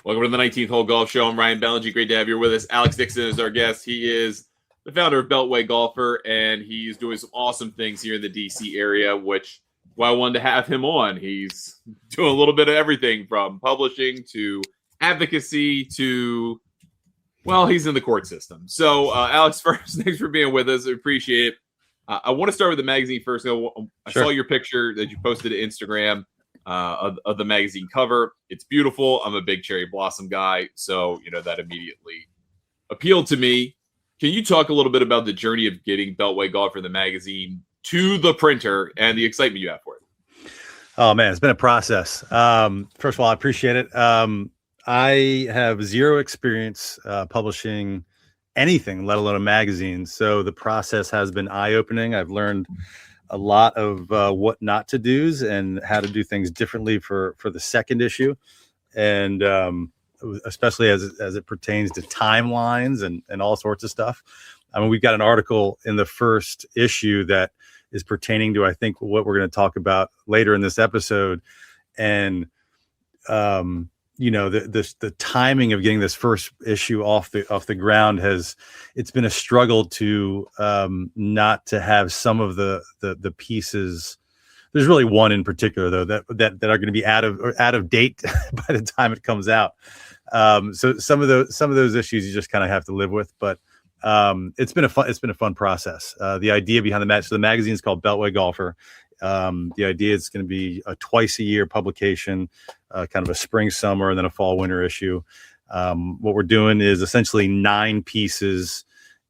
Welcome to the 19th Hole Golf Show. I'm Ryan Ballengee. Great to have you with us. Alex Dickson is our guest. He is the founder of Beltway Golfer, and he's doing some awesome things here in the D.C. area, which why I wanted to have him on. He's doing a little bit of everything from publishing to advocacy to, well, he's in the court system. So, Alex, first, thanks for being with us. I appreciate it. I want to start with the magazine first. I saw your picture that you posted to Instagram of the magazine cover. It's beautiful. I'm a big cherry blossom guy, so that immediately appealed to me. Can you talk a little bit about the journey of getting Beltway Golfer, the magazine, to the printer and the excitement you have for it? Oh man, it's been a process. First of all, I appreciate it. I have zero experience publishing anything, let alone a magazine. So the process has been eye-opening. I've learned a lot of what not to do's and how to do things differently for the second issue. And especially as it pertains to timelines and all sorts of stuff. I mean, we've got an article in the first issue that is pertaining to, I think, what we're going to talk about later in this episode. And, the timing of getting this first issue off the ground it's been a struggle to not to have some of the pieces. There's really one in particular though that are going to be out of date by the time it comes out. So some of those issues you just kind of have to live with, but it's been a fun process. The idea behind the magazine is called Beltway Golfer. The idea is going to be a twice a year publication, kind of a spring, summer, and then a fall, winter issue. What we're doing is essentially 9 pieces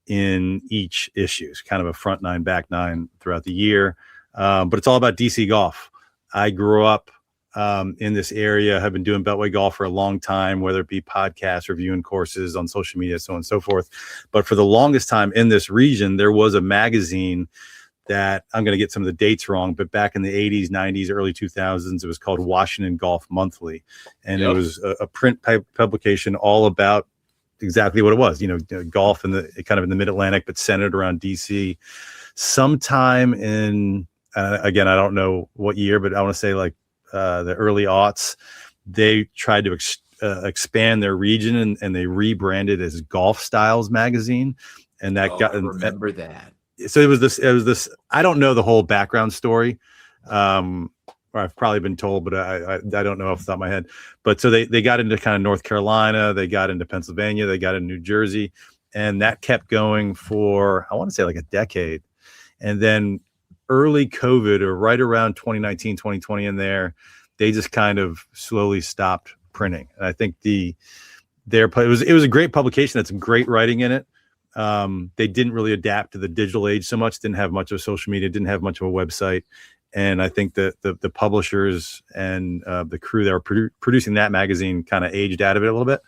in each issue. It's kind of a front 9, back 9 throughout the year. But it's all about DC golf. I grew up in this area, have been doing Beltway golf for a long time, whether it be podcasts, reviewing courses on social media, so on and so forth. But for the longest time in this region, there was a magazine that I'm going to get some of the dates wrong, but back in the 80s, 90s, early 2000s, it was called Washington Golf Monthly. And It was a print publication all about exactly what it was, golf in the mid-Atlantic, but centered around DC. Sometime in, again, I don't know what year, but I want to say like the early aughts, they tried to expand their region and they rebranded as Golf Styles magazine. And that I remember that. So it was this, I don't know the whole background story. Or I've probably been told, but I don't know off the top of my head. But so they got into kind of North Carolina, they got into Pennsylvania, they got into New Jersey, and that kept going for, I want to say like a decade. And then early COVID, or right around 2019, 2020 in there, they just kind of slowly stopped printing. And I think it was a great publication. That's some great writing in it. They didn't really adapt to the digital age so much, didn't have much of social media, didn't have much of a website. And I think that the publishers and the crew that were producing that magazine kind of aged out of it a little bit.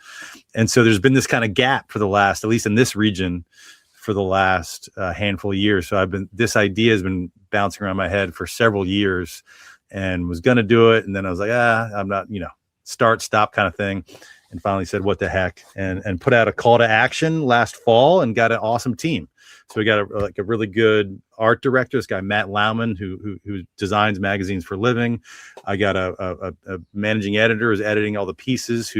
And so there's been this kind of gap for the last, at least in this region, for the last handful of years. So this idea has been bouncing around my head for several years and was going to do it. And then I was like, I'm not, start, stop kind of thing. And finally said, what the heck, and put out a call to action last fall and got an awesome team. So we got a really good art director, this guy, Matt Lauman, who designs magazines for a living. I got a managing editor who's editing all the pieces,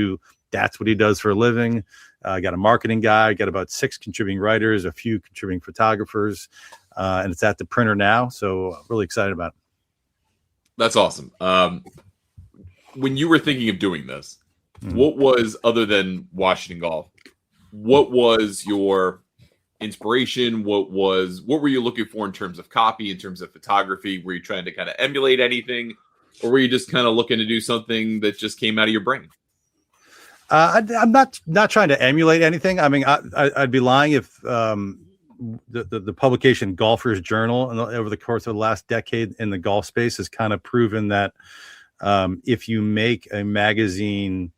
that's what he does for a living. I got a marketing guy. I got about 6 contributing writers, a few contributing photographers, and it's at the printer now. So really excited about it. That's awesome. When you were thinking of doing this, what was, other than Washington Golf, what was your inspiration? What were you looking for in terms of copy, in terms of photography? Were you trying to kind of emulate anything, or were you just kind of looking to do something that just came out of your brain? I'm not trying to emulate anything. I mean, I'd be lying if the publication Golfer's Journal over the course of the last decade in the golf space has kind of proven that if you make a magazine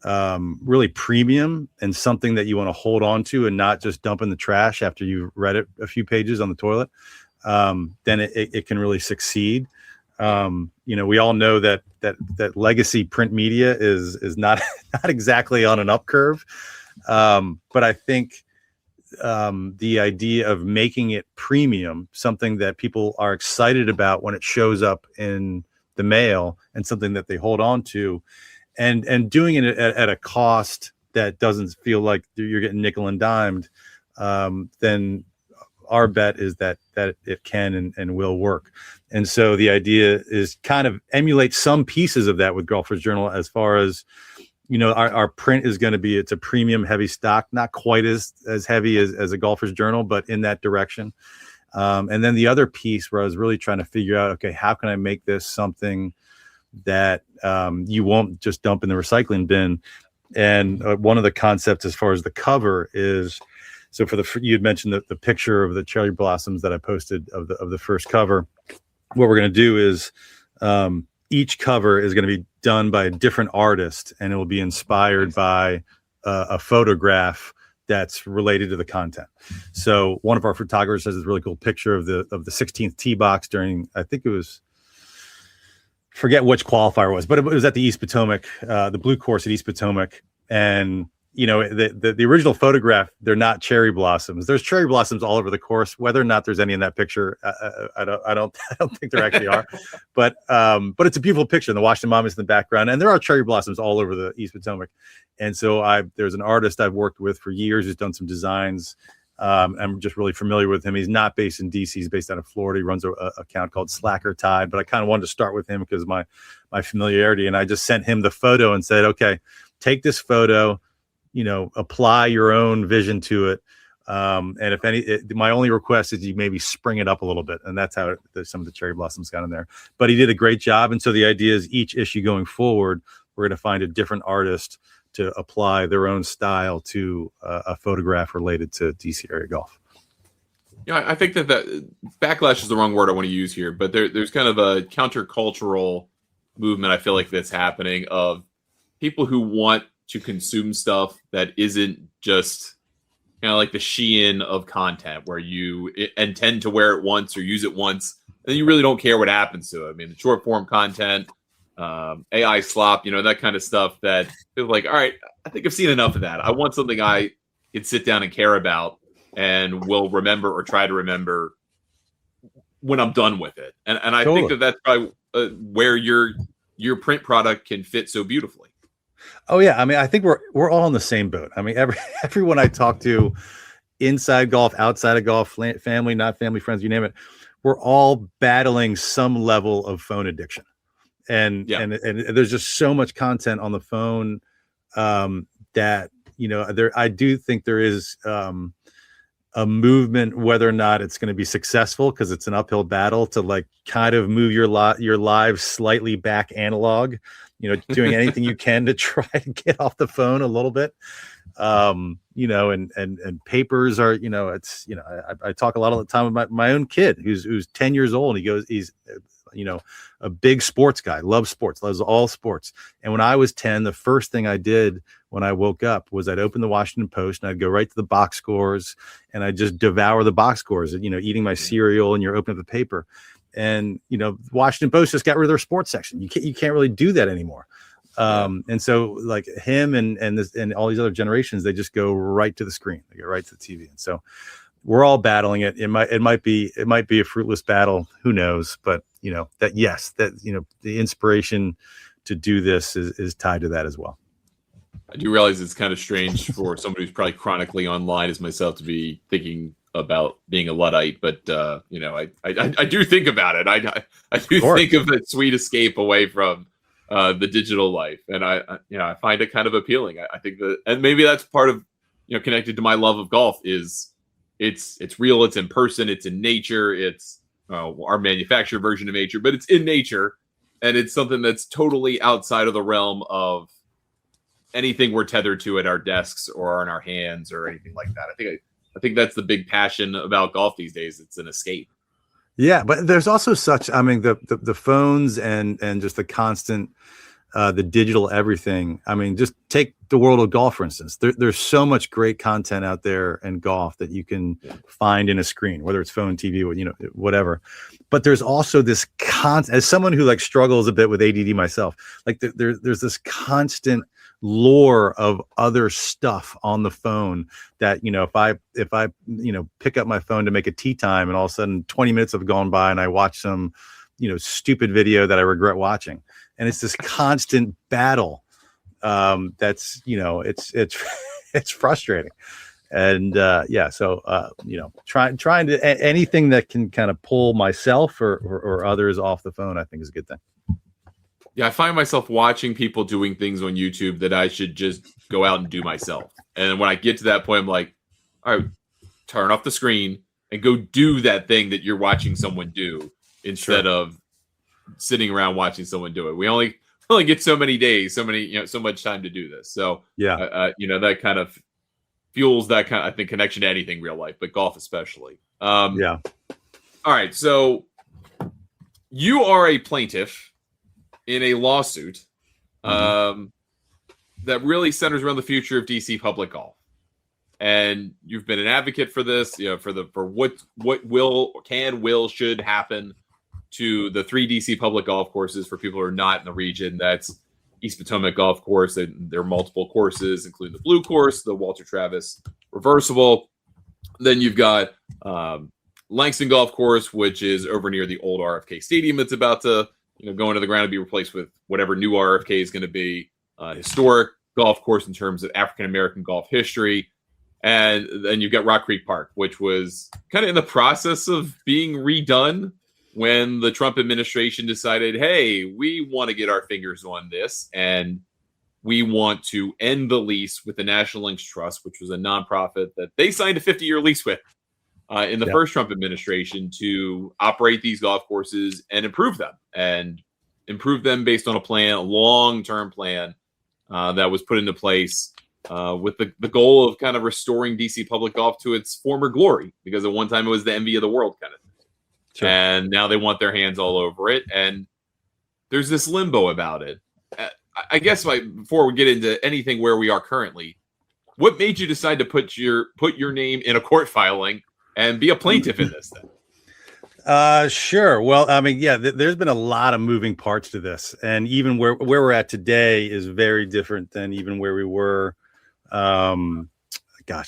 really premium and something that you want to hold on to and not just dump in the trash after you've read it a few pages on the toilet, then it can really succeed. We all know that legacy print media is not exactly on an up curve. But I think the idea of making it premium, something that people are excited about when it shows up in the mail and something that they hold on to, and doing it at a cost that doesn't feel like you're getting nickel and dimed, then our bet is that it can and will work. And so the idea is kind of emulate some pieces of that with Golfer's Journal, as far as, our print is going to be, it's a premium heavy stock, not quite as heavy as a Golfer's Journal, but in that direction. And then the other piece where I was really trying to figure out, okay, how can I make this something that you won't just dump in the recycling bin? And one of the concepts as far as the cover is, so you had mentioned the picture of the cherry blossoms that I posted of the first cover. What we're going to do is each cover is going to be done by a different artist, and it will be inspired by a photograph that's related to the content. So one of our photographers has this really cool picture of the 16th tee box during, I think it was, forget which qualifier it was, but it was at the East Potomac, the blue course at East Potomac. And the original photograph, they're not cherry blossoms. There's cherry blossoms all over the course. Whether or not there's any in that picture, I don't think there actually are. But it's a beautiful picture. And the Washington Monuments in the background, and there are cherry blossoms all over the East Potomac. And so there's an artist I've worked with for years who's done some designs. I'm just really familiar with him. He's not based in DC. He's based out of Florida. He runs a account called Slacker Tide. But I kind of wanted to start with him because of my familiarity. And I just sent him the photo and said, okay, take this photo, apply your own vision to it. And if my only request is you maybe spring it up a little bit. And that's how some of the cherry blossoms got in there. But he did a great job. And so the idea is each issue going forward, we're going to find a different artist to apply their own style to a photograph related to DC area golf. Yeah, I think that backlash is the wrong word I want to use here, but there's kind of a countercultural movement I feel like that's happening of people who want to consume stuff that isn't just like the Shein of content where you intend to wear it once or use it once, and you really don't care what happens to it. I mean, the short form content, AI slop, that kind of stuff that feels like, all right, I think I've seen enough of that. I want something I can sit down and care about and will remember or try to remember when I'm done with it. And I Totally. think that's probably where your print product can fit so beautifully. Oh yeah. I mean, I think we're all in the same boat. I mean, everyone I talk to inside golf, outside of golf, family, not family, friends, you name it, we're all battling some level of phone addiction. And there's just so much content on the phone that I do think there is a movement, whether or not it's going to be successful, because it's an uphill battle, to like kind of move your lives slightly back analog. Doing anything you can to try to get off the phone a little bit. And papers are, I talk a lot of the time about my own kid who's 10 years old. He's a big sports guy, loves sports, loves all sports. And when I was 10, the first thing I did when I woke up was I'd open the Washington Post and I'd go right to the box scores and I'd just devour the box scores, eating my cereal, and you're opening up the paper. And, Washington Post just got rid of their sports section. You can't really do that anymore. And so like him and all these other generations, they just go right to the screen. They go right to the TV. And so we're all battling it. It might be a fruitless battle. Who knows? But the inspiration to do this is tied to that as well. I do realize it's kind of strange for somebody who's probably chronically online as myself to be thinking about being a Luddite, but I do think about it. I do think of a sweet escape away from the digital life, and I find it kind of appealing. I think that, and maybe that's part of connected to my love of golf is it's real, it's in person, it's in nature, it's our manufactured version of nature, but it's in nature, and it's something that's totally outside of the realm of anything we're tethered to at our desks or in our hands or anything like that. I think that's the big passion about golf these days. It's an escape. Yeah, but there's also the phones and just the constant, the digital everything. I mean, just take the world of golf, for instance. There's so much great content out there in golf that you can find in a screen, whether it's phone, TV, or, whatever. But there's also this as someone who like struggles a bit with ADD myself, like there's this constant lore of other stuff on the phone that if I pick up my phone to make a tee time and all of a sudden 20 minutes have gone by and I watch some stupid video that I regret watching, and it's this constant battle that's, it's frustrating. And trying to anything that can kind of pull myself or others off the phone, I think is a good thing. Yeah, I find myself watching people doing things on YouTube that I should just go out and do myself. And when I get to that point, I'm like, all right, turn off the screen and go do that thing that you're watching someone do instead of sitting around watching someone do it. We only get so many days, so much time to do this. So that kind of fuels that kind of, I think, connection to anything real life, but golf especially. All right. So you are a plaintiff in a lawsuit that really centers around the future of DC public golf. And you've been an advocate for this, for what should happen to the 3 DC public golf courses for people who are not in the region. That's East Potomac Golf Course. And there are multiple courses, including the Blue Course, the Walter Travis Reversible. Then you've got Langston Golf Course, which is over near the old RFK Stadium. It's about to go into the ground and be replaced with whatever new RFK is going to be. Historic golf course in terms of African-American golf history. And then you've got Rock Creek Park, which was kind of in the process of being redone when the Trump administration decided, hey, we want to get our fingers on this, and we want to end the lease with the National Links Trust, which was a nonprofit that they signed a 50-year lease with in the first Trump administration to operate these golf courses and improve them based on a long-term plan that was put into place with the goal of kind of restoring DC public golf to its former glory, because at one time it was the envy of the world kind of thing. Sure. And now they want their hands all over it. And there's this limbo about it. I guess before we get into anything where we are currently, what made you decide to put your name in a court filing and be a plaintiff in this thing? Sure. Well, I mean, there's been a lot of moving parts to this, and even where we're at today is very different than even where we were. I don't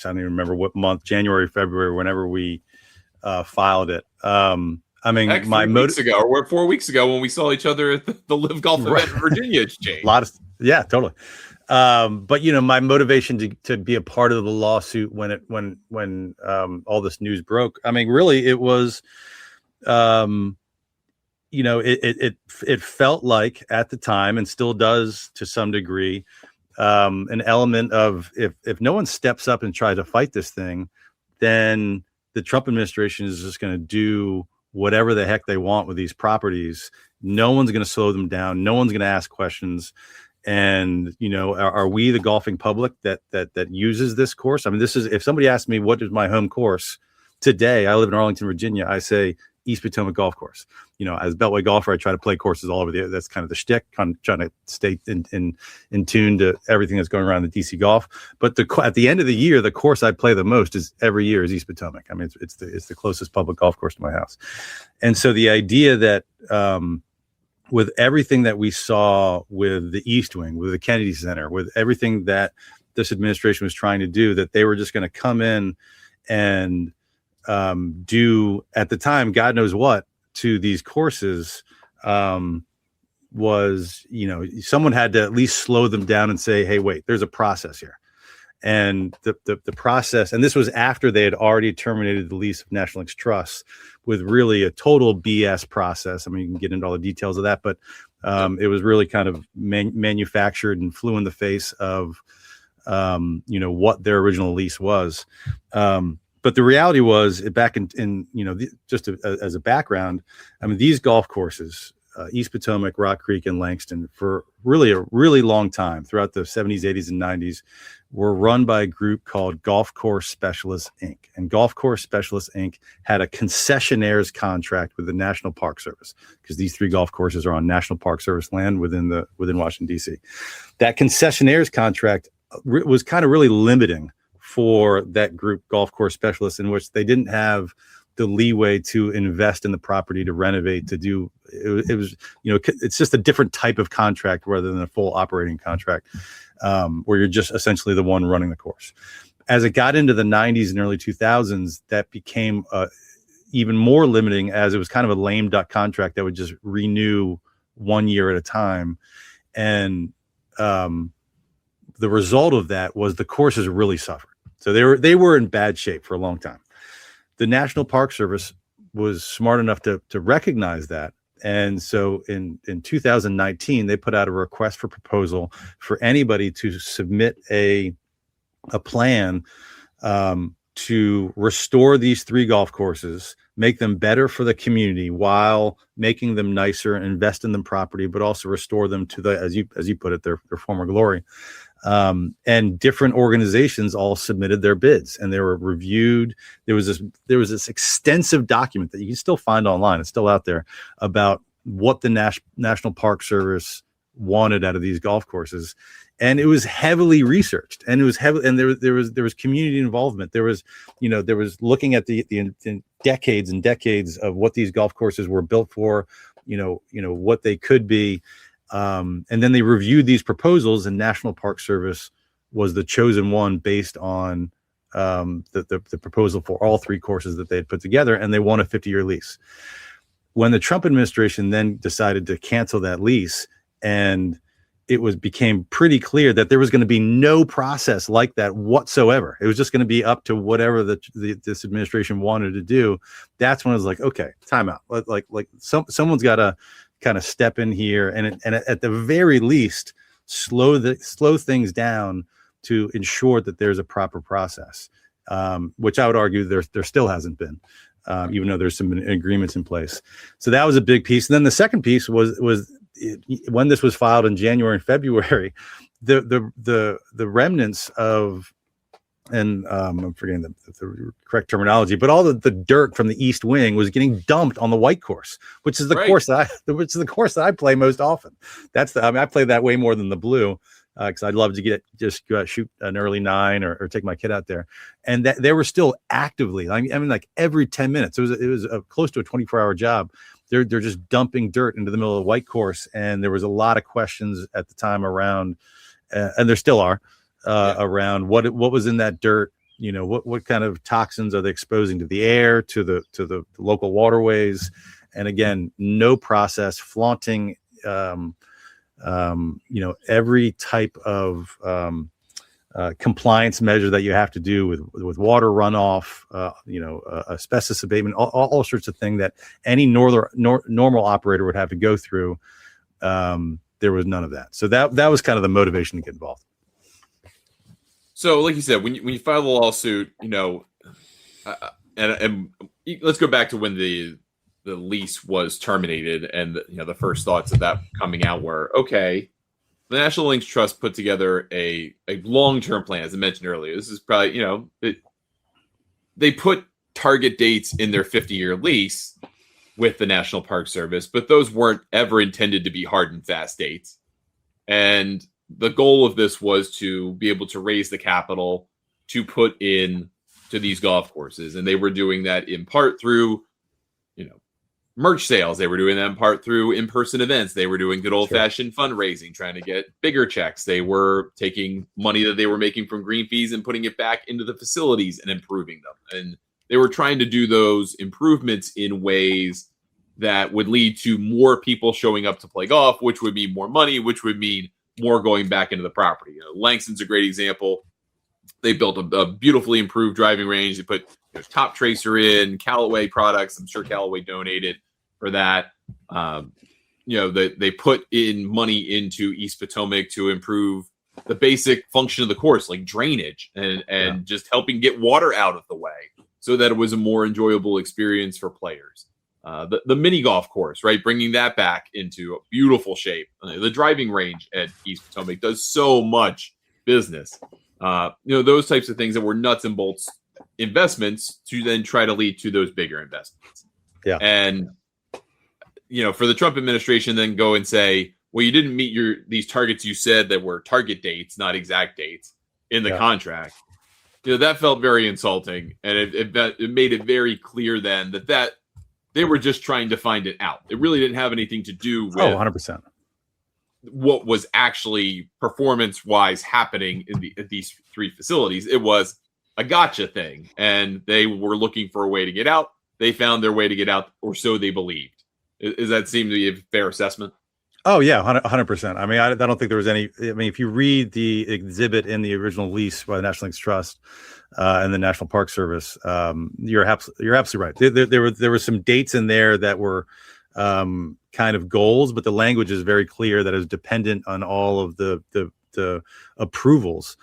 even remember what month, January, February, whenever we filed it. I mean, Heck, 3 weeks ago, or 4 weeks ago, when we saw each other at the Live Golf event in Virginia, it's changed. Totally. But my motivation to be a part of the lawsuit when all this news broke, I mean, really, it was, it felt like at the time, and still does to some degree, an element of if no one steps up and tries to fight this thing, then the Trump administration is just going to do whatever the heck they want with these properties. No one's going to slow them down. No one's going to ask questions. And, are we the golfing public that uses this course? I mean, if somebody asked me, what is my home course today? I live in Arlington, Virginia. I say East Potomac Golf Course. As Beltway Golfer, I try to play courses all over that's kind of the shtick, kind of trying to stay in tune to everything that's going around the DC golf. But at the end of the year, the course I play the most every year is East Potomac. I mean, it's the closest public golf course to my house. And so the idea that, with everything that we saw with the East Wing, with the Kennedy Center, with everything that this administration was trying to do, that they were just going to come in and do, at the time, God knows what, to these courses, was, someone had to at least slow them down and say, hey, wait, there's a process here. And the process, and this was after they had already terminated the lease of National Links Trust with really a total BS process. I mean, you can get into all the details of that, but it was really kind of manufactured and flew in the face of, what their original lease was. But the reality was, back as a background, I mean, these golf courses, East Potomac, Rock Creek, and Langston, for really a really long time throughout the 70s, 80s, and 90s, were run by a group called Golf Course Specialists, Inc. And Golf Course Specialists, Inc. had a concessionaire's contract with the National Park Service, because these 3 golf courses are on National Park Service land within Washington, D.C. That concessionaire's contract was kind of really limiting for that group, Golf Course Specialists, in which they didn't have the leeway to invest in the property, to renovate, to do it was it's just a different type of contract rather than a full operating contract, where you're just essentially the one running the course. As it got into the 90s and early 2000s, that became even more limiting, as it was kind of a lame duck contract that would just renew 1 year at a time. And the result of that was the courses really suffered. So they were in bad shape for a long time. The National Park Service was smart enough to recognize that. And so in 2019, they put out a request for proposal for anybody to submit a plan to restore these 3 golf courses, make them better for the community while making them nicer and invest in them property, but also restore them to the, as you put it, their former glory. And different organizations all submitted their bids, and they were reviewed. There was this extensive document that you can still find online. It's still out there about what the National Park Service wanted out of these golf courses. And it was heavily researched, and there was community involvement. There was looking at the decades and decades of what these golf courses were built for, what they could be. And then they reviewed these proposals, and National Park Service was the chosen one based on the proposal for all 3 courses that they had put together, and they won a 50-year lease. When the Trump administration then decided to cancel that lease, and it became pretty clear that there was going to be no process like that whatsoever. It was just going to be up to whatever this administration wanted to do. That's when I was like, okay, time out. Like someone's got to kind of step in here and at the very least slow things down to ensure that there's a proper process, which I would argue there still hasn't been, even though there's some agreements in place. So that was a big piece. And then the second piece was when this was filed in January and February, the remnants of, and I'm forgetting the correct terminology, but all the dirt from the east wing was getting dumped on the white course, which is the course that I play most often. I play that way more than the blue, because I'd love to shoot an early 9 or take my kid out there. And that they were still actively, I mean, like every 10 minutes, it was close to a 24-hour job. They're just dumping dirt into the middle of the white course. And there was a lot of questions at the time around, and there still are, around what was in that dirt. What kind of toxins are they exposing to the air, to the local waterways? And again, no process, flaunting, every type of compliance measure that you have to do with water runoff, asbestos abatement, all sorts of things that any normal operator would have to go through. There was none of that. So that was kind of the motivation to get involved. So, like you said, when you file the lawsuit, and let's go back to when the lease was terminated, and the first thoughts of that coming out were, okay, the National Links Trust put together a long-term plan, as I mentioned earlier. This is probably, they put target dates in their 50-year lease with the National Park Service, but those weren't ever intended to be hard and fast dates. And the goal of this was to be able to raise the capital to put in to these golf courses. And they were doing that in part through, merch sales. They were doing that in part through in-person events. They were doing good old-fashioned fundraising, trying to get bigger checks. They were taking money that they were making from green fees and putting it back into the facilities and improving them. And they were trying to do those improvements in ways that would lead to more people showing up to play golf, which would mean more money, which would mean more going back into the property. Langston's a great example. They built a beautifully improved driving range. They put Top Tracer in, Callaway products. I'm sure Callaway donated for that. They put in money into East Potomac to improve the basic function of the course, like drainage and just helping get water out of the way so that it was a more enjoyable experience for players. The mini golf course, right? Bringing that back into a beautiful shape. The driving range at East Potomac does so much business. Those types of things that were nuts and bolts investments to then try to lead to those bigger investments. Yeah. And, for the Trump administration then go and say, well, you didn't meet these targets you said that were target dates, not exact dates in the contract. That felt very insulting. And it made it very clear then that they were just trying to find it out. It really didn't have anything to do with 100%. What was actually performance-wise happening at these 3 facilities. It was a gotcha thing, and they were looking for a way to get out. They found their way to get out, or so they believed. Does that seem to be a fair assessment? Oh yeah, 100%. I mean, I don't think there was any. I mean, if you read the exhibit in the original lease by the National Links Trust and the National Park Service, you're absolutely right. There were some dates in there that were kind of goals, but the language is very clear that it was dependent on all of the approvals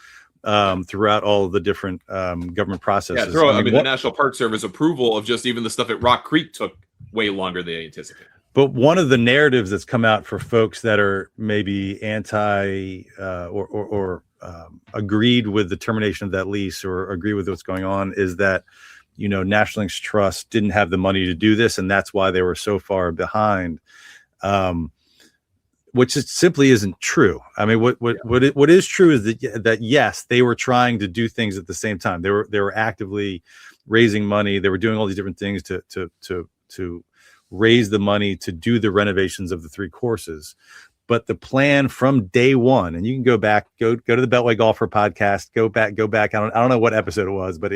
throughout all of the different government processes. Yeah, the National Park Service approval of just even the stuff at Rock Creek took way longer than they anticipated. But one of the narratives that's come out for folks that are maybe anti or agreed with the termination of that lease or agree with what's going on is that, National Links Trust didn't have the money to do this, and that's why they were so far behind, which simply isn't true. I mean, what is true is that yes, they were trying to do things at the same time. They were actively raising money. They were doing all these different things to raise the money to do the renovations of the 3 courses. But the plan from day one, and you can go back, go to the Beltway Golfer podcast, go back. I don't know what episode it was, but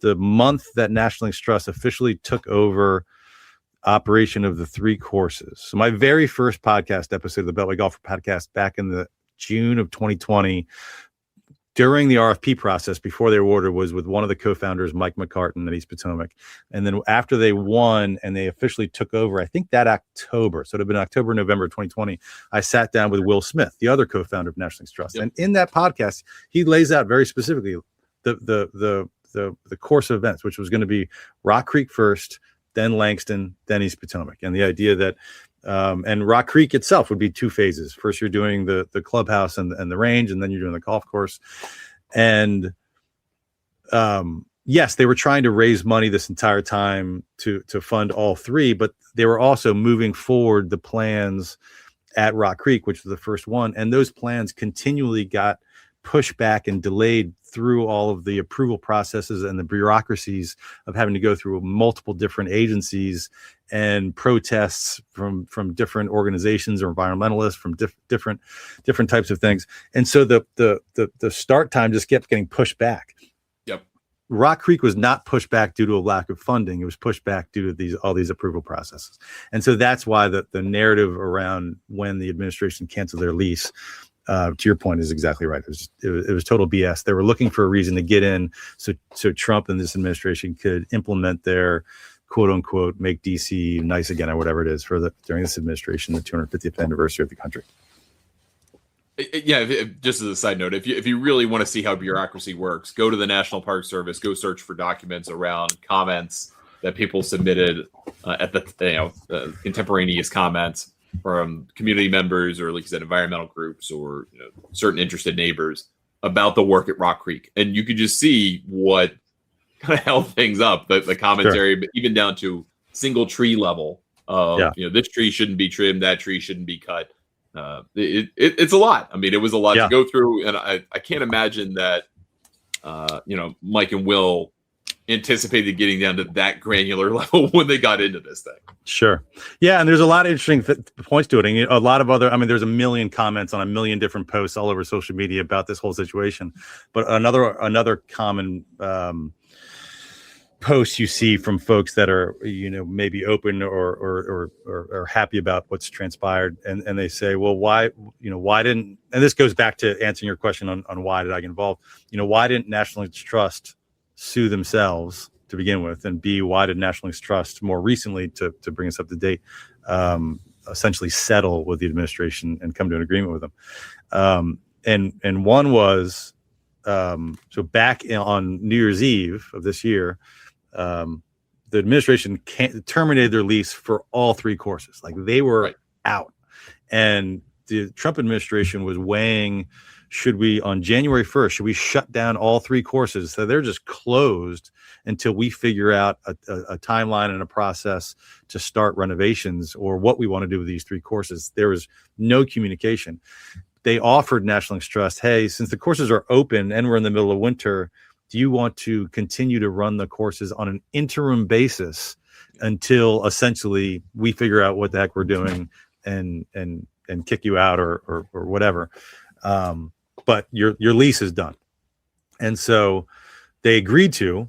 the month that National Links Trust officially took over operation of the 3 courses. So my very first podcast episode of the Beltway Golfer podcast back in the June of 2020, during the RFP process before they were awarded, was with one of the co-founders, Mike McCartan at East Potomac. And then after they won and they officially took over, I think that October, so it had been October, November 2020, I sat down with Will Smith, the other co-founder of National Links Trust. Yep. And in that podcast, he lays out very specifically the course of events, which was going to be Rock Creek first, then Langston, then East Potomac. And the idea that and Rock Creek itself would be 2 phases. First, you're doing the clubhouse and the range, and then you're doing the golf course. And yes, they were trying to raise money this entire time to fund all 3, but they were also moving forward the plans at Rock Creek, which was the first one. And those plans continually got pushed back and delayed through all of the approval processes and the bureaucracies of having to go through multiple different agencies and protests from different organizations or environmentalists from different types of things. And so the start time just kept getting pushed back. Yep. Rock Creek was not pushed back due to a lack of funding. It was pushed back due to all these approval processes. And so that's why the narrative around when the administration canceled their lease, to your point, is exactly right. It was total BS. They were looking for a reason to get in so Trump and this administration could implement their quote unquote make DC nice again or whatever it is during this administration, the 250th anniversary of the country. Yeah, just as a side note, if you really want to see how bureaucracy works, go to the National Park Service, go search for documents around comments that people submitted at the contemporaneous comments from community members or, like you said, environmental groups or certain interested neighbors about the work at Rock Creek, and you could just see what kind of held things up. The commentary, sure. But even down to single tree level of this tree shouldn't be trimmed, that tree shouldn't be cut. It's a lot. I mean, it was a lot to go through, and I can't imagine that Mike and Will anticipated getting down to that granular level when they got into this thing. Sure. Yeah. And there's a lot of interesting points to it. And a lot of there's a million comments on a million different posts all over social media about this whole situation. But another common posts you see from folks that are, maybe open or happy about what's transpired. And they say, well, why didn't, and this goes back to answering your question on why did I get involved? Why didn't National Links Trust sue themselves to begin with, and B, why did National Links Trust more recently, to bring us up to date, essentially settle with the administration and come to an agreement with them? And one was so back on New Year's Eve of this year, the administration terminated their lease for all 3 courses. Like, they were out, and the Trump administration was weighing, should we, on January 1st, should we shut down all 3 courses? So they're just closed until we figure out a timeline and a process to start renovations, or what we want to do with these 3 courses. There was no communication. They offered National Links Trust, hey, since the courses are open and we're in the middle of winter, do you want to continue to run the courses on an interim basis until essentially we figure out what the heck we're doing and kick you out or whatever? But your lease is done. And so they agreed to,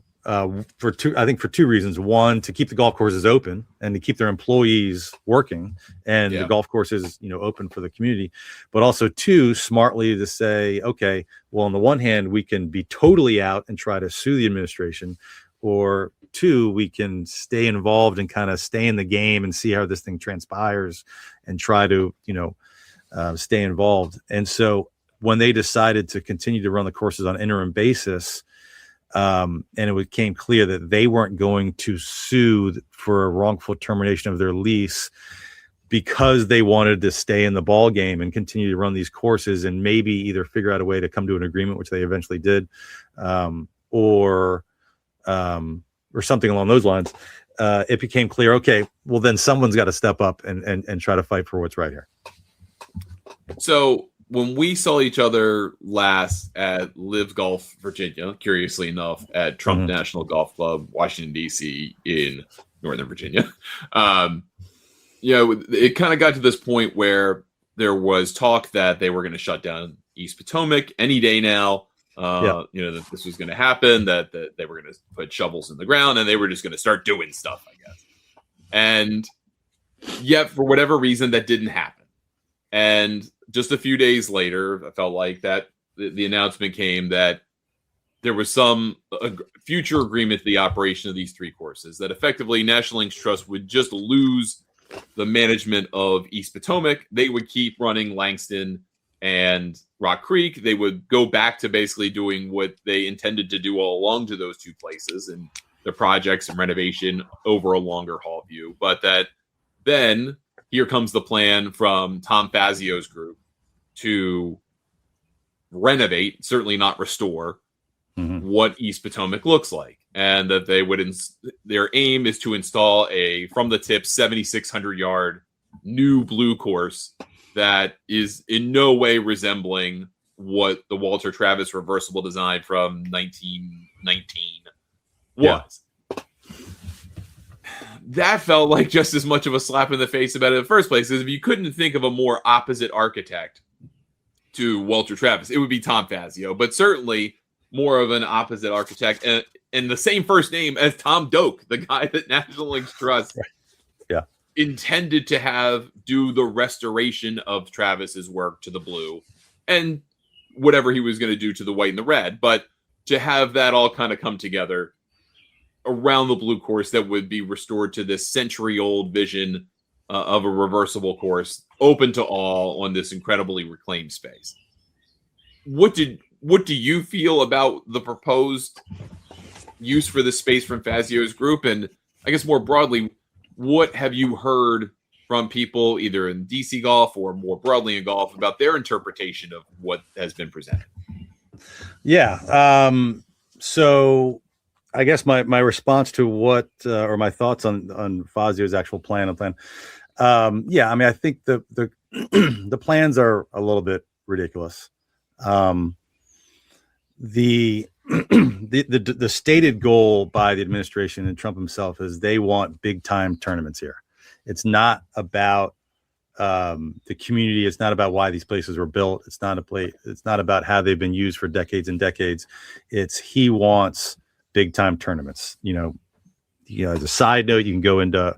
for two reasons. One, to keep the golf courses open and to keep their employees working, and the golf courses, open for the community. But also, two, smartly to say, okay, well, on the one hand, we can be totally out and try to sue the administration, or two, we can stay involved and kind of stay in the game and see how this thing transpires and try to, stay involved. And so when they decided to continue to run the courses on an interim basis, and it became clear that they weren't going to sue for a wrongful termination of their lease because they wanted to stay in the ball game and continue to run these courses and maybe either figure out a way to come to an agreement, which they eventually did, or something along those lines. It became clear, okay, well then someone's got to step up and try to fight for what's right here. So when we saw each other last at Live Golf Virginia, curiously enough, at Trump National Golf Club, Washington, D.C. in Northern Virginia, it kind of got to this point where there was talk that they were going to shut down East Potomac any day now. That this was going to happen, that they were going to put shovels in the ground and they were just going to start doing stuff, I guess. And yet, for whatever reason, that didn't happen. And just a few days later, I felt like that the announcement came that there was some future agreement to the operation of these three courses, that effectively National Links Trust would just lose the management of East Potomac. They would keep running Langston and Rock Creek. They would go back to basically doing what they intended to do all along to those two places and the projects and renovation over a longer haul view. But that then here comes the plan from Tom Fazio's group to renovate, certainly not restore, what East Potomac looks like. And that they would, their aim is to install a from the tip 7,600 yard new blue course that is in no way resembling what the Walter Travis reversible design from 1919 was. That felt like just as much of a slap in the face about it in the first place, as if you couldn't think of a more opposite architect to Walter Travis, it would be Tom Fazio, but certainly more of an opposite architect and the same first name as Tom Doak, the guy that National Links Trust intended to have do the restoration of Travis's work to the blue and whatever he was going to do to the white and the red. But to have that all kind of come together around the blue course that would be restored to this century-old vision of a reversible course, open to all on this incredibly reclaimed space. What do you feel about the proposed use for this space from Fazio's group? And I guess more broadly, what have you heard from people either in DC golf or more broadly in golf about their interpretation of what has been presented? Yeah. So I guess my response to what or my thoughts on Fazio's actual plan. I mean, I think the the plans are a little bit ridiculous. The stated goal by the administration and Trump himself is they want big time tournaments here. It's not about the community. It's not about why these places were built. It's not about how they've been used for decades and decades. He wants big time tournaments. As a side note, you can go into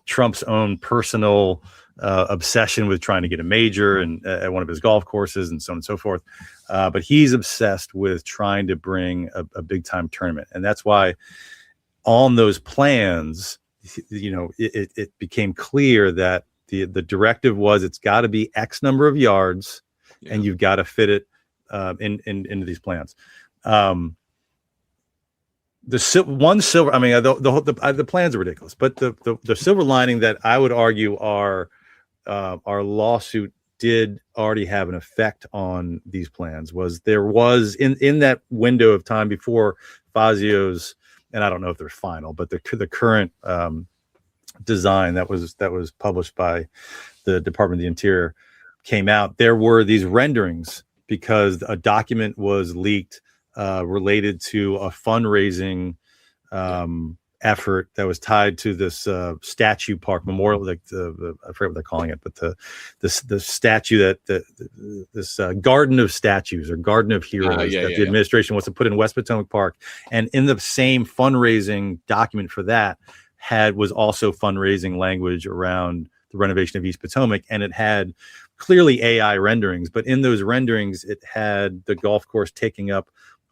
Trump's own personal obsession with trying to get a major and at one of his golf courses and so on and so forth. But he's obsessed with trying to bring a big time tournament. And that's why on those plans, it became clear that the directive was it's got to be X number of yards and you've got to fit it into these plans. The plans are ridiculous, but the silver lining that I would argue our lawsuit did already have an effect on these plans was there was in that window of time before Fazio's, and I don't know if they're final, but the current design that was published by the Department of the Interior came out. There were these renderings because a document was leaked related to a fundraising effort that was tied to this statue park memorial, like I forget what they're calling it, but the statue this garden of statues or garden of heroes the administration wants to put in West Potomac Park. And in the same fundraising document for that was also fundraising language around the renovation of East Potomac, and it had clearly AI renderings, but in those renderings it had the golf course taking up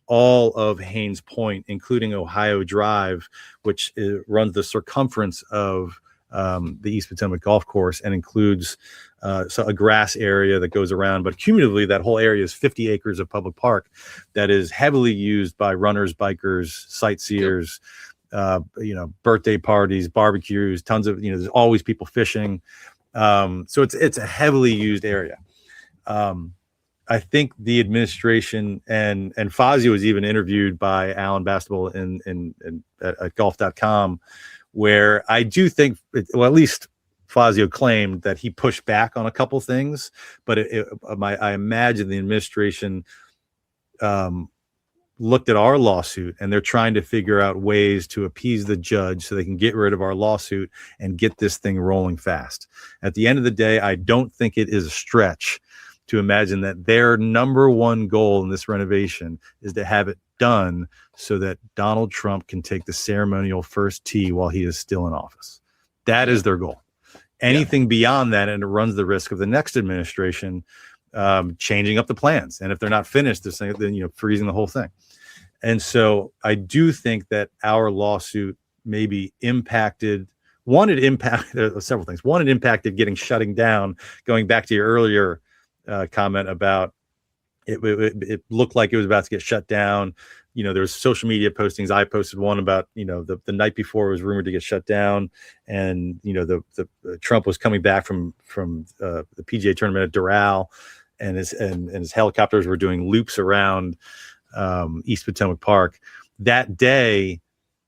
all of Hains Point, including Ohio Drive, which runs the circumference of the East Potomac Golf Course and includes a grass area that goes around. But cumulatively, that whole area is 50 acres of public park that is heavily used by runners, bikers, sightseers, birthday parties, barbecues, tons of, there's always people fishing. So it's a heavily used area. I think the administration and Fazio was even interviewed by Alan Bastable at golf.com, where I do think, at least Fazio claimed that he pushed back on a couple things, but I imagine the administration looked at our lawsuit and they're trying to figure out ways to appease the judge so they can get rid of our lawsuit and get this thing rolling fast. At the end of the day, I don't think it is a stretch to imagine that their number one goal in this renovation is to have it done so that Donald Trump can take the ceremonial first tee while he is still in office. That is their goal. Anything beyond that, and it runs the risk of the next administration changing up the plans. And if they're not finished, they're saying, then, freezing the whole thing. And so I do think that our lawsuit maybe impacted several things. One, it impacted shutting down, going back to your earlier comment about it looked like it was about to get shut down. There was social media postings. I posted one about, the night before it was rumored to get shut down. And, the Trump was coming back from the PGA tournament at Doral, and his helicopters were doing loops around East Potomac Park. That day,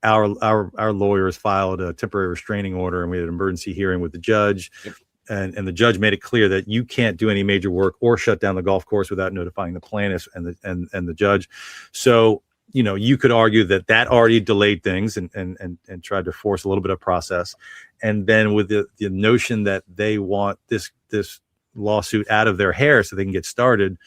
our lawyers filed a temporary restraining order, and we had an emergency hearing with the judge. Yep. And the judge made it clear that you can't do any major work or shut down the golf course without notifying the plaintiffs and the judge. So, you could argue that already delayed things and tried to force a little bit of process. And then with the notion that they want this lawsuit out of their hair so they can get started,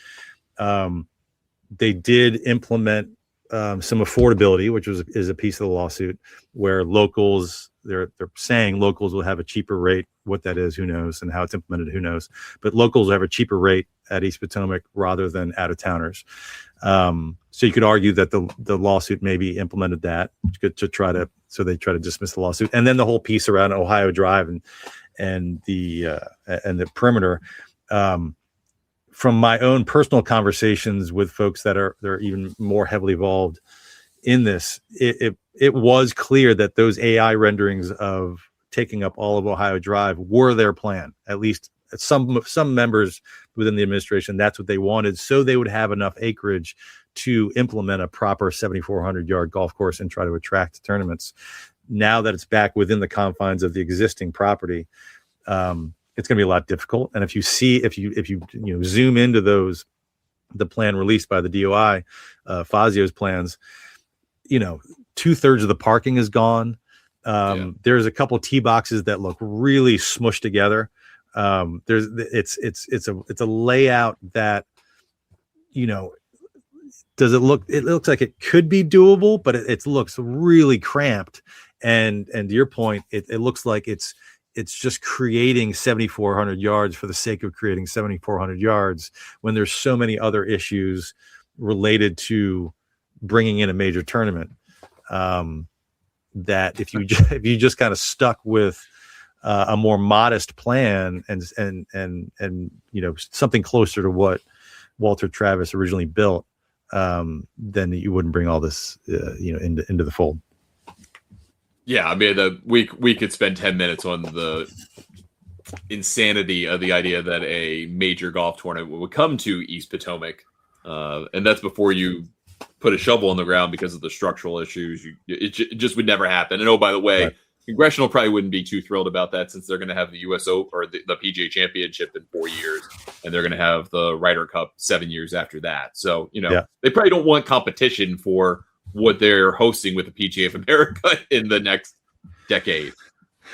they did implement some affordability, which is a piece of the lawsuit where locals, they're saying locals will have a cheaper rate. What that is, who knows, and how it's implemented, who knows. But locals will have a cheaper rate at East Potomac rather than out-of-towners. So you could argue that the lawsuit maybe implemented that so they try to dismiss the lawsuit. And then the whole piece around Ohio Drive and the perimeter. From my own personal conversations with folks they're even more heavily involved in this, it was clear that those AI renderings of taking up all of Ohio Drive were their plan. At least some members within the administration, that's what they wanted, so they would have enough acreage to implement a proper 7,400 yard golf course and try to attract tournaments. Now that it's back within the confines of the existing property, it's going to be a lot difficult. And if you zoom into the plan released by the DOI, Fazio's plans, 2/3 of the parking is gone. There's a couple tee boxes that look really smushed together. It's a layout that, it looks like it could be doable, but it looks really cramped. And to your point, it looks like it's just creating 7,400 yards for the sake of creating 7,400 yards when there's so many other issues related to bringing in a major tournament. That if you just kind of stuck with a more modest plan and something closer to what Walter Travis originally built, then you wouldn't bring all this into the fold. Yeah, I mean, we could spend 10 minutes on the insanity of the idea that a major golf tournament would come to East Potomac, and that's before you put a shovel in the ground because of the structural issues. It just would never happen. And by the way, right. Congressional probably wouldn't be too thrilled about that, since they're going to have the USO or the PGA Championship in 4 years, and they're going to have the Ryder Cup 7 years after that. So they probably don't want competition for what they're hosting with the PGA of America in the next decade.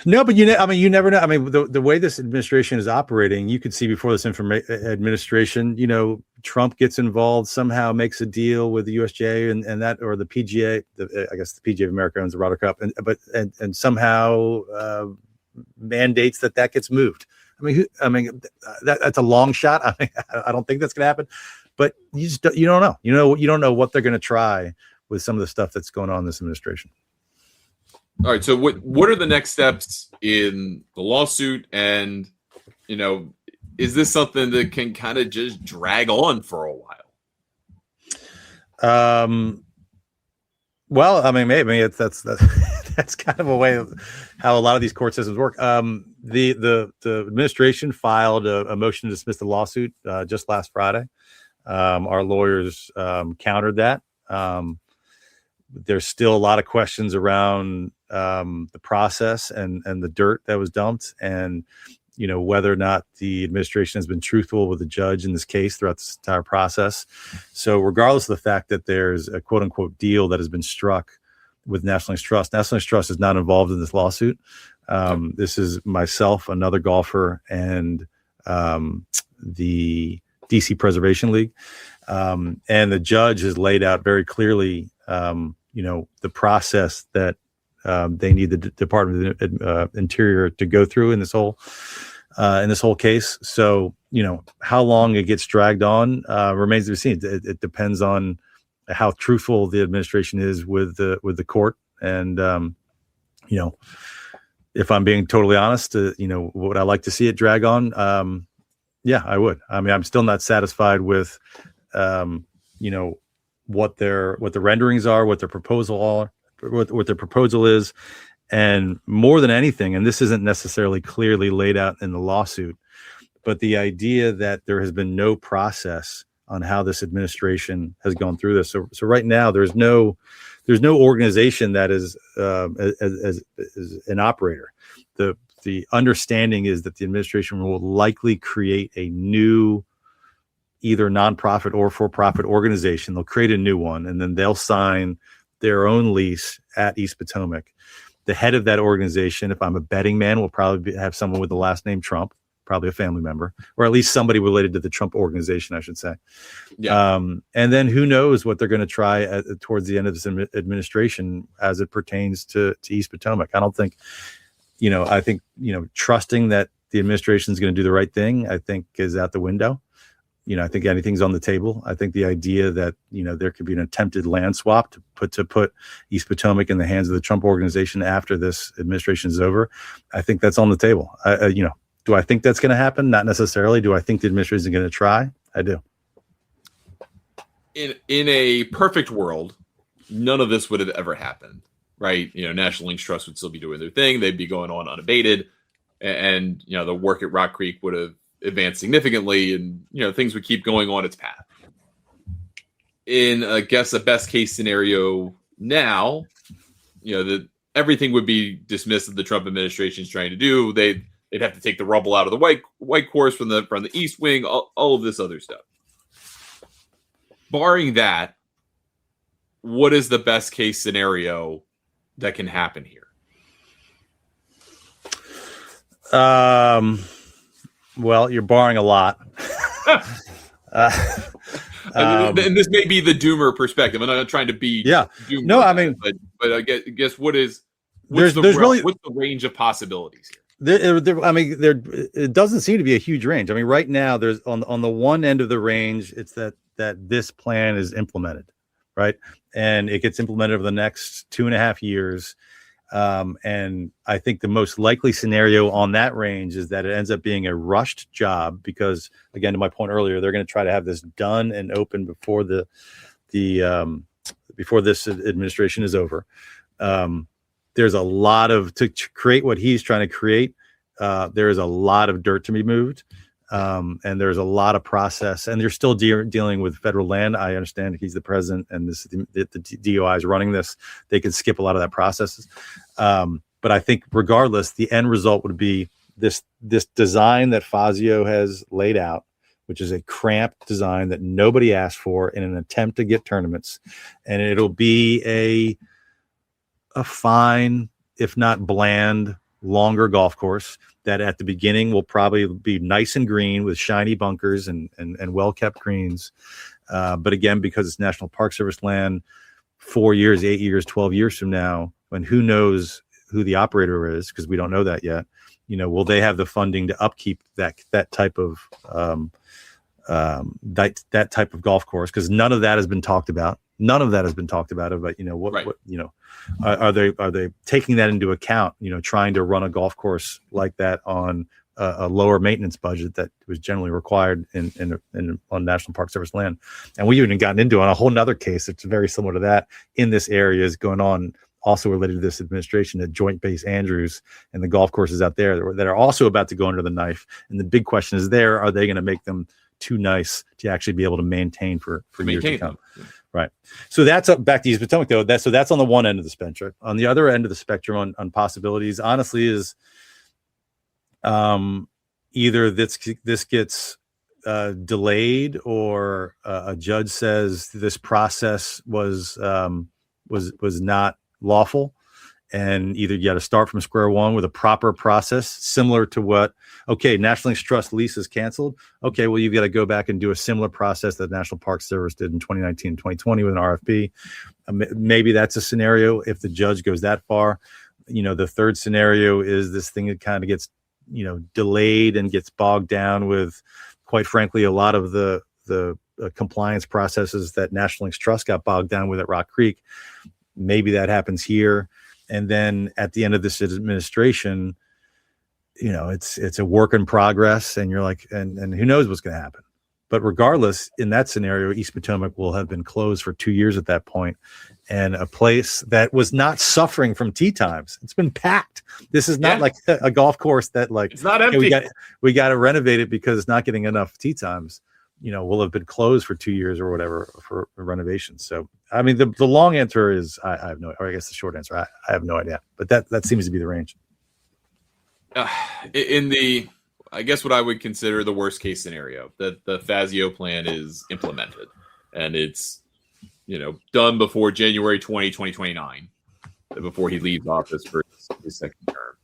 No, but you never know. I mean, the way this administration is operating, you could see before this administration, Trump gets involved, somehow makes a deal with the USGA and that, or the PGA. I guess the PGA of America owns the Ryder Cup, and somehow mandates that gets moved. That's a long shot. I mean, I don't think that's going to happen, but you don't know. You don't know what they're going to try with some of the stuff that's going on in this administration. All right. So what are the next steps in the lawsuit? And, is this something that can kind of just drag on for a while? Well, I mean, maybe that's kind of a way of how a lot of these court systems work. The administration filed a motion to dismiss the lawsuit just last Friday. Our lawyers countered that. There's still a lot of questions around the process and the dirt that was dumped, and whether or not the administration has been truthful with the judge in this case throughout this entire process. So regardless of the fact that there's a quote unquote deal that has been struck with National Links Trust is not involved in this lawsuit. This is myself, another golfer, and the DC Preservation League. And the judge has laid out very clearly the process that they need the Department of Interior to go through in this whole case. So, how long it gets dragged on remains to be seen. It depends on how truthful the administration is with the court. And, if I'm being totally honest, would I like to see it drag on? Yeah, I would. I mean, I'm still not satisfied with, what the renderings are, what their proposal are, what their proposal is. And more than anything, and this isn't necessarily clearly laid out in the lawsuit, but the idea that there has been no process on how this administration has gone through this. So right now there's no organization that is as an operator. The understanding is that the administration will likely create a new either nonprofit or for-profit organization. They'll create a new one, and then they'll sign their own lease at East Potomac. The head of that organization, if I'm a betting man, will probably have someone with the last name Trump, probably a family member, or at least somebody related to the Trump organization, I should say. Yeah. And then who knows what they're going to try towards the end of this administration as it pertains to East Potomac. I don't think, I think, trusting that the administration is going to do the right thing, I think is out the window. I think anything's on the table. I think the idea that, there could be an attempted land swap to put East Potomac in the hands of the Trump organization after this administration is over, I think that's on the table. Do I think that's going to happen? Not necessarily. Do I think the administration is going to try? I do. In a perfect world, none of this would have ever happened, right? National Links Trust would still be doing their thing. They'd be going on unabated, and the work at Rock Creek would have advanced significantly, and things would keep going on its path. In I guess a best case scenario now, that everything would be dismissed that the Trump administration is trying to do. They'd have to take the rubble out of the white course from the East Wing, all of this other stuff. Barring that, what is the best case scenario that can happen here? Well, you're barring a lot. And this may be the doomer perspective. I'm not trying to be doomer. No, I mean, but I guess what's the range of possibilities here? It doesn't seem to be a huge range. I mean, right now there's on the one end of the range, it's that this plan is implemented, right? And it gets implemented over the next 2.5 years. And I think the most likely scenario on that range is that it ends up being a rushed job because, again, to my point earlier, they're going to try to have this done and open before before this administration is over. There's a lot to create what he's trying to create. There is a lot of dirt to be moved. And there's a lot of process, and they're still dealing with federal land. I understand he's the president and the DOI is running this. They could skip a lot of that processes. But I think regardless, the end result would be this design that Fazio has laid out, which is a cramped design that nobody asked for in an attempt to get tournaments. And it'll be a fine, if not bland, longer golf course that at the beginning will probably be nice and green with shiny bunkers and well-kept greens. But again, because it's National Park Service land, 4 years, 8 years, 12 years from now, when who knows who the operator is, because we don't know that yet, will they have the funding to upkeep that type of that type of golf course? Because none of that has been talked about. None of that has been talked about. But are they taking that into account? Trying to run a golf course like that on a lower maintenance budget that was generally required on National Park Service land. And we even gotten into on a whole nother case that's very similar to that in this area is going on, also related to this administration, at Joint Base Andrews and the golf courses out there that are also about to go under the knife. And the big question is are they going to make them too nice to actually be able to maintain for years to come? Yeah. Right. So that's back to East Potomac though. That's on the one end of the spectrum. On the other end of the spectrum on possibilities, honestly, is either this gets delayed, or a judge says this process was not lawful, and either you got to start from square one with a proper process similar to what National Links Trust lease is canceled. Okay, well, you've got to go back and do a similar process that National Park Service did in 2019 and 2020 with an RFP. Maybe that's a scenario if the judge goes that far. The third scenario is this thing that kind of gets delayed and gets bogged down with, quite frankly, a lot of the compliance processes that National Links Trust got bogged down with at Rock Creek. Maybe that happens here. And then at the end of this administration, it's a work in progress, and you're like, and who knows what's going to happen. But regardless, in that scenario, East Potomac will have been closed for 2 years at that point, and a place that was not suffering from tee times. It's been packed. This is not like a golf course that it's not empty. Hey, we got to renovate it because it's not getting enough tee times. Will have been closed for 2 years or whatever for renovations. So, I mean, the long answer is I have no, or I guess the short answer, I have no idea. But that seems to be the range. I guess what I would consider the worst case scenario, that the Fazio plan is implemented and it's, done before January 2029, before he leaves office for his second term.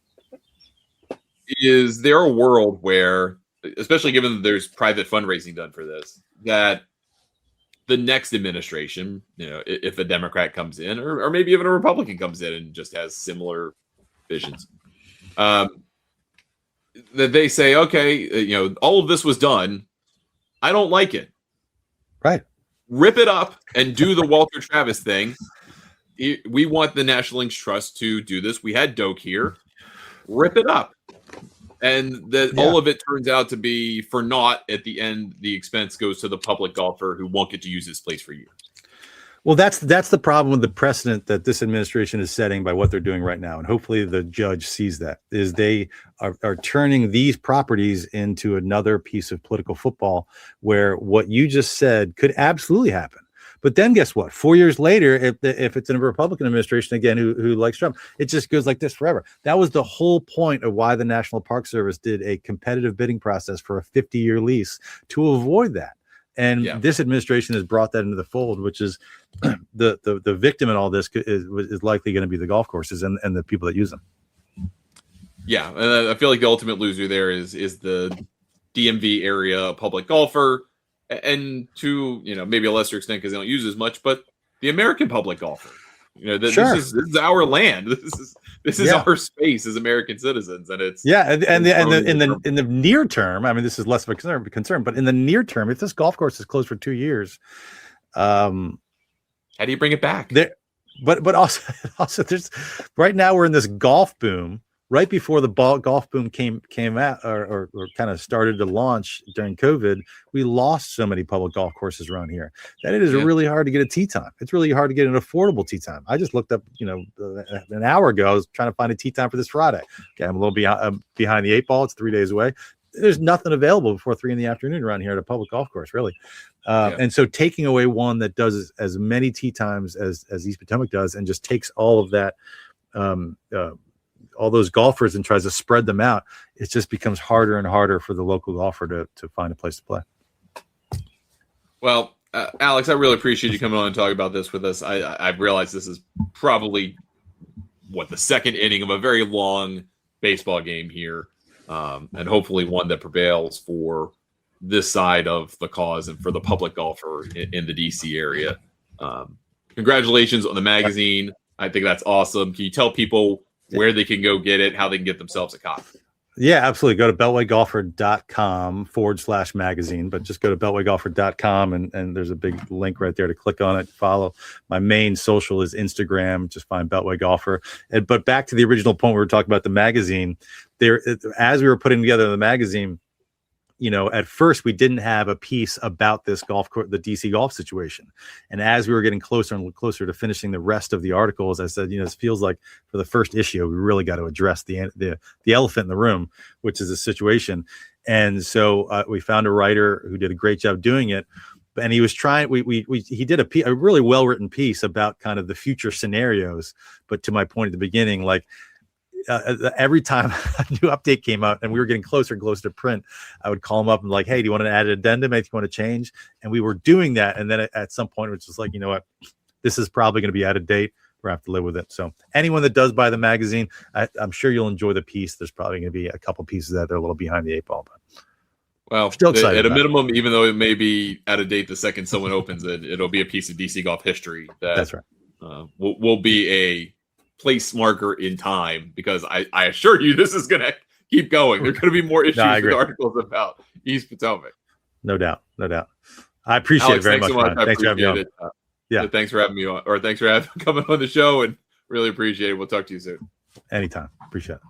Is there a world where, especially given that there's private fundraising done for this, that the next administration, if a Democrat comes in, or maybe even a Republican comes in and just has similar visions, that they say, okay, all of this was done. I don't like it. Right. Rip it up and do the Walter Travis thing. We want the National Links Trust to do this. We had Doak here. Rip it up. And all of it turns out to be for naught. At the end, the expense goes to the public golfer who won't get to use this place for years. Well, that's the problem with the precedent that this administration is setting by what they're doing right now. And hopefully the judge sees that, is they are turning these properties into another piece of political football where what you just said could absolutely happen. But then guess what? 4 years later, if it's in a Republican administration again who likes Trump, it just goes like this forever. That was the whole point of why the National Park Service did a competitive bidding process for a 50-year lease, to avoid that. And this administration has brought that into the fold, which is the victim in all this is likely going to be the golf courses and the people that use them. Yeah, and I feel like the ultimate loser there is the DMV area public golfer, and to maybe a lesser extent because they don't use as much, but the American public golfer. This is our land. This is our space as American citizens, and it's in the near term. I mean, this is less of a concern, but in the near term, if this golf course is closed for 2 years, how do you bring it back? But also there's right now we're in this golf boom. Right before the golf boom came out or kind of started to launch during COVID, we lost so many public golf courses around here that it is really hard to get a tee time. It's really hard to get an affordable tee time. I just looked up, an hour ago, I was trying to find a tee time for this Friday. Okay, I'm a little behind the 8 ball. It's 3 days away. There's nothing available before 3 p.m. around here at a public golf course, really. And so taking away one that does as many tee times as East Potomac does and just takes all of that, all those golfers and tries to spread them out, it just becomes harder and harder for the local golfer to find a place to play. Well, Alex, I really appreciate you coming on and talking about this with us. I realize this is probably the second inning of a very long baseball game here, and hopefully one that prevails for this side of the cause and for the public golfer in the DC area. Congratulations on the magazine. I think that's awesome. Can you tell people where they can go get it, how they can get themselves a copy? Yeah, absolutely. Go to beltwaygolfer.com/magazine, but just go to beltwaygolfer.com and there's a big link right there to click on it. Follow. My main social is Instagram. Just find Beltway Golfer. But back to the original point, we were talking about the magazine. As we were putting together the magazine, at first we didn't have a piece about this golf course, the DC golf situation. And as we were getting closer and closer to finishing the rest of the articles, I said, this feels like for the first issue, we really got to address the elephant in the room, which is the situation. And so we found a writer who did a great job doing it. And he was trying, he did a really well-written piece about kind of the future scenarios. But to my point at the beginning, every time a new update came out and we were getting closer and closer to print, I would call him up and hey, do you want to add an addendum? Anything you want to change? And we were doing that. And then at some point, it was just you know what, this is probably going to be out of date. We're going to have to live with it. So anyone that does buy the magazine, I'm sure you'll enjoy the piece. There's probably going to be a couple pieces that they're a little behind the eight ball. But well, still excited at a minimum, even though it may be out of date the second someone opens it, it'll be a piece of DC golf history that's right. Will be a place marker in time, because I assure you this is going to keep going. There are going to be more issues with articles about East Potomac. No doubt. I appreciate Alex, it very much. much. Thanks for having me on. Thanks for having me on, or thanks for coming on the show, and really appreciate it. We'll talk to you soon. Anytime. Appreciate it.